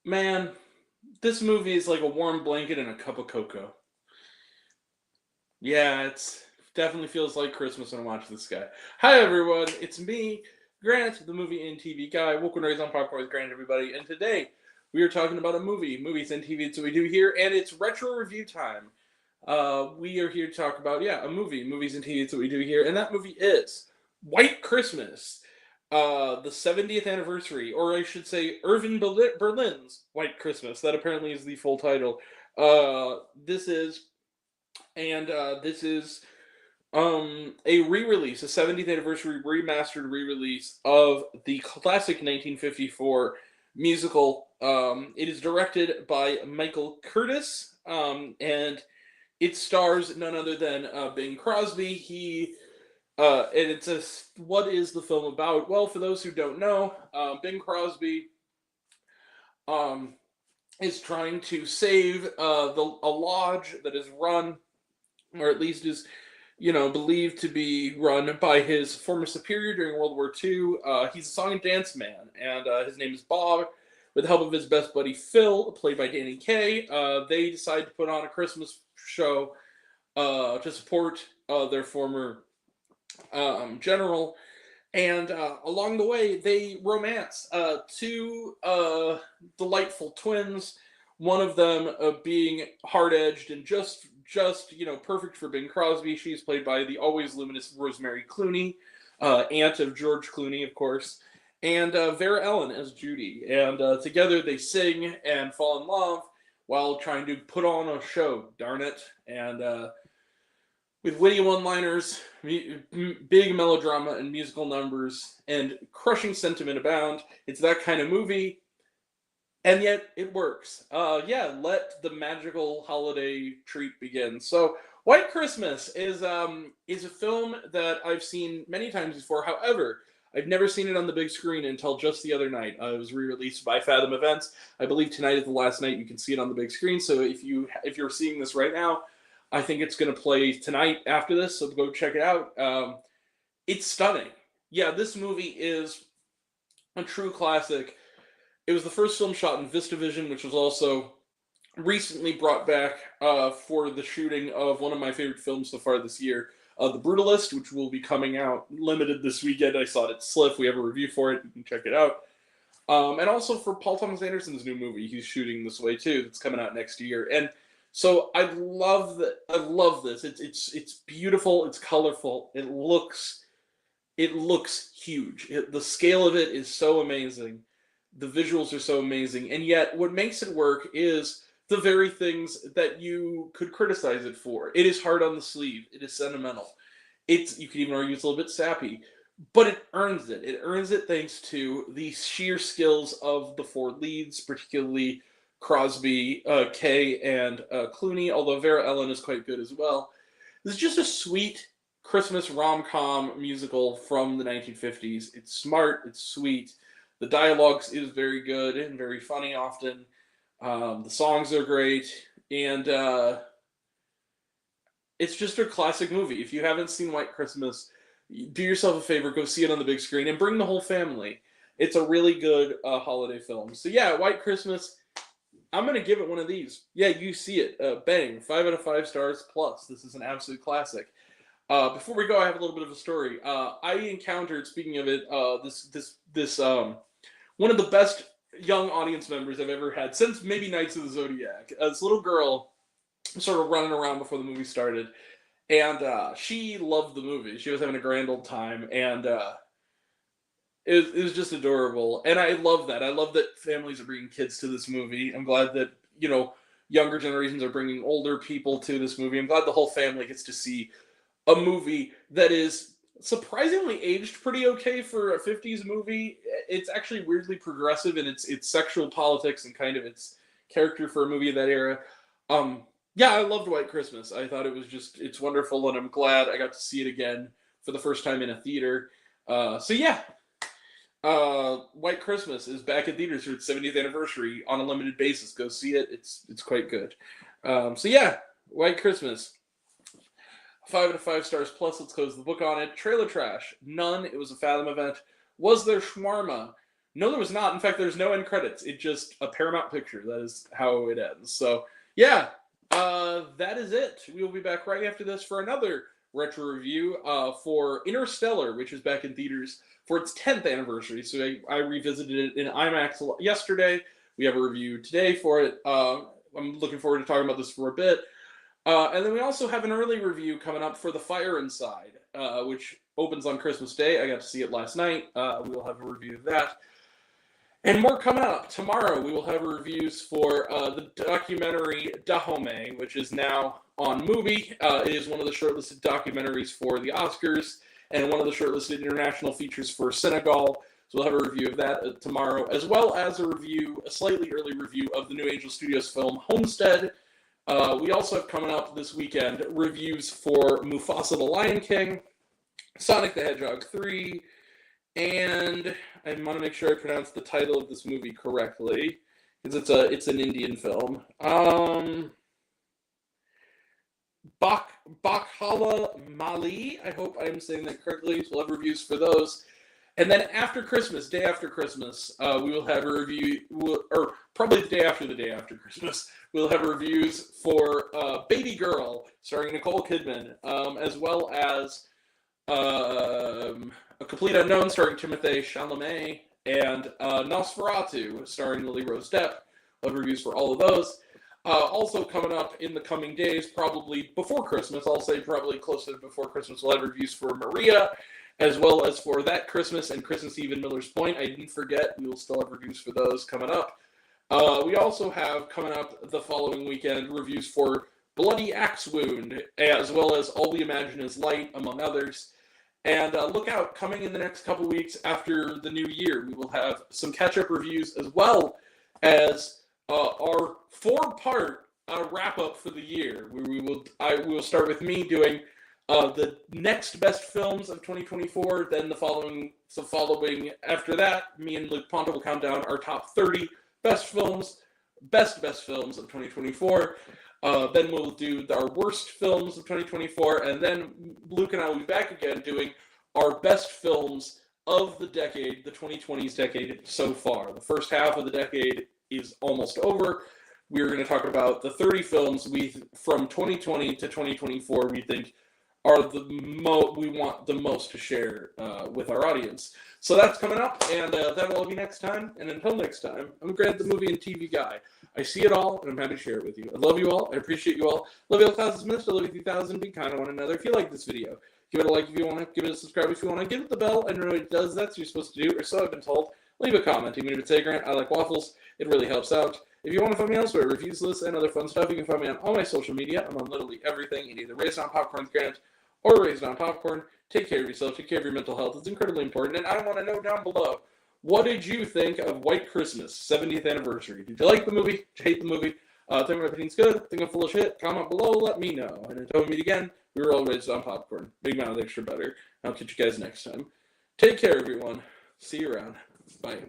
Man, this movie is like a warm blanket and a cup of cocoa. Yeah, it's definitely feels like Christmas when I watch this guy. Hi everyone, it's me, Grant, the movie and TV guy. Welcome to Raised on Popcorn with Grant, everybody. And today we are talking about a movie, movies and TV. It's what we do here, and it's retro review time. We are here to talk about a movie, movies and TV. It's what we do here, and that movie is White Christmas. The 70th anniversary, or I should say, Irving Berlin's White Christmas. That apparently is the full title. This is this is a re-release, a 70th anniversary remastered re-release of the classic 1954 musical. It is directed by Michael Curtis, and it stars none other than Bing Crosby. And it's a what is the film about? Well, for those who don't know, Bing Crosby um, is trying to save a lodge that is run, or at least is believed to be run by his former superior during World War II. He's a song and dance man, and his name is Bob. With the help of his best buddy Phil, played by Danny Kaye, they decide to put on a Christmas show to support their former general. And along the way, they romance two delightful twins. One of them being hard-edged and just perfect for Bing Crosby. She's played by the always luminous Rosemary Clooney, aunt of George Clooney, of course, and Vera Ellen as Judy. And together they sing and fall in love while trying to put on a show. Darn it! And with witty one-liners, big melodrama and musical numbers, and crushing sentiment abound. It's that kind of movie, and yet it works. Let the magical holiday treat begin. So, White Christmas is a film that I've seen many times before. However, I've never seen it on the big screen until just the other night. It was re-released by Fathom Events. I believe tonight is the last night you can see it on the big screen. So if you're seeing this right now, I think it's going to play tonight after this. So go check it out. It's stunning. Yeah, this movie is a true classic. It was the first film shot in VistaVision, which was also recently brought back for the shooting of one of my favorite films so far this year, The Brutalist, which will be coming out limited this weekend. I saw it at SLIFF. We have a review for it. You can check it out. And also for Paul Thomas Anderson's new movie, he's shooting this way too. It's coming out next year. And so I love that. I love this. It's beautiful. It's colorful. It looks huge. The scale of it is so amazing. The visuals are so amazing, and yet what makes it work is the very things that you could criticize it for. It is hard on the sleeve. It is sentimental. You could even argue it's a little bit sappy, but it earns it. It earns it thanks to the sheer skills of the four leads, particularly Crosby, Kaye, and Clooney. Although Vera Ellen is quite good as well. This is just a sweet Christmas rom-com musical from the 1950s. It's smart. It's sweet. The dialogue is very good and very funny often. The songs are great, and it's just a classic movie. If you haven't seen White Christmas, do yourself a favor, go see it on the big screen, and bring the whole family. It's a really good holiday film. So yeah, White Christmas. I'm gonna give it one of these. Yeah, you see it. Bang, 5 out of 5 stars plus. This is an absolute classic. Before we go, I have a little bit of a story. I encountered, speaking of it, this one of the best young audience members I've ever had since maybe Knights of the Zodiac. This little girl sort of running around before the movie started, and she loved the movie. She was having a grand old time, and it was just adorable. And I love that. I love that families are bringing kids to this movie. I'm glad that younger generations are bringing older people to this movie. I'm glad the whole family gets to see a movie that is surprisingly aged pretty okay for a 50s movie. It's actually weirdly progressive in its sexual politics and kind of its character for a movie of that era. Yeah, I loved White Christmas. I thought it's wonderful, and I'm glad I got to see it again for the first time in a theater. So yeah, White Christmas is back in theaters for its 70th anniversary on a limited basis. Go see it. It's quite good. So yeah, White Christmas. 5 out of 5 stars plus. Let's close the book on it. Trailer trash. None. It was a Fathom event. Was there shawarma? No, there was not. In fact, there's no end credits. It's just a Paramount picture. That is how it ends. So, yeah, that is it. We will be back right after this for another retro review for Interstellar, which is back in theaters for its 10th anniversary. So I revisited it in IMAX yesterday. We have a review today for it. I'm looking forward to talking about this for a bit. And then we also have an early review coming up for The Fire Inside, which opens on Christmas Day. I got to see it last night. We will have a review of that. And more coming up. Tomorrow we will have reviews for the documentary Dahomey, which is now on Mubi. It is one of the shortlisted documentaries for the Oscars and one of the shortlisted international features for Senegal. So we'll have a review of that tomorrow, as well as a slightly early review of the New Angel Studios film Homestead. We also have coming up this weekend reviews for Mufasa the Lion King, Sonic the Hedgehog 3, and I want to make sure I pronounce the title of this movie correctly, because it's an Indian film. Bakhala Mali. I hope I'm saying that correctly. So we'll have reviews for those. And then after Christmas, day after Christmas, we will have a review, or probably the day after Christmas, we'll have reviews for Baby Girl, starring Nicole Kidman, as well as A Complete Unknown, starring Timothée Chalamet, and Nosferatu, starring Lily Rose Depp. We'll have reviews for all of those. Also coming up in the coming days, probably before Christmas, I'll say probably closer to before Christmas, we'll have reviews for Maria, as well as for That Christmas and Christmas Eve in Miller's Point. I didn't forget, we will still have reviews for those coming up. We also have coming up the following weekend reviews for Bloody Axe Wound, as well as All We Imagine Is Light, among others. And look out, coming in the next couple weeks after the new year, we will have some catch-up reviews, as well as our 4-part wrap-up for the year, where we will start with me doing the next best films of 2024. Then the following after that, me and Luke Ponta will count down our top 30 best films of 2024. Then we'll do our worst films of 2024, and then Luke and I will be back again doing our best films of the decade, the 2020s decade so far. The first half of the decade is almost over. We're going to talk about the 30 films from 2020 to 2024 we think are we want the most to share with our audience. So that's coming up, and that'll all be next time. And until next time, I'm Grant, the movie and TV guy. I see it all, and I'm happy to share it with you. I love you all. I appreciate you all. Love you all, thousands minutes. I love you 3,000. Be kind to one another. If you like this video, give it a like if you want to. Give it a subscribe if you want to. Give it the bell. I don't know what it does. That's what you're supposed to do, or so I've been told. Leave a comment. Even if it's, "Hey, Grant, I like waffles." It really helps out. If you want to find me elsewhere, reviews lists, and other fun stuff, you can find me on all my social media. I'm on literally everything in either Raised on Popcorn's Grant or Raised on Popcorn. Take care of yourself. Take care of your mental health. It's incredibly important. And I want to know down below, what did you think of White Christmas 70th anniversary? Did you like the movie? Did you hate the movie? Think my opinion's good? Think I'm full of shit? Comment below. Let me know. And until we meet again, we were all Raised on Popcorn. Big amount of extra butter. I'll catch you guys next time. Take care, everyone. See you around. Bye.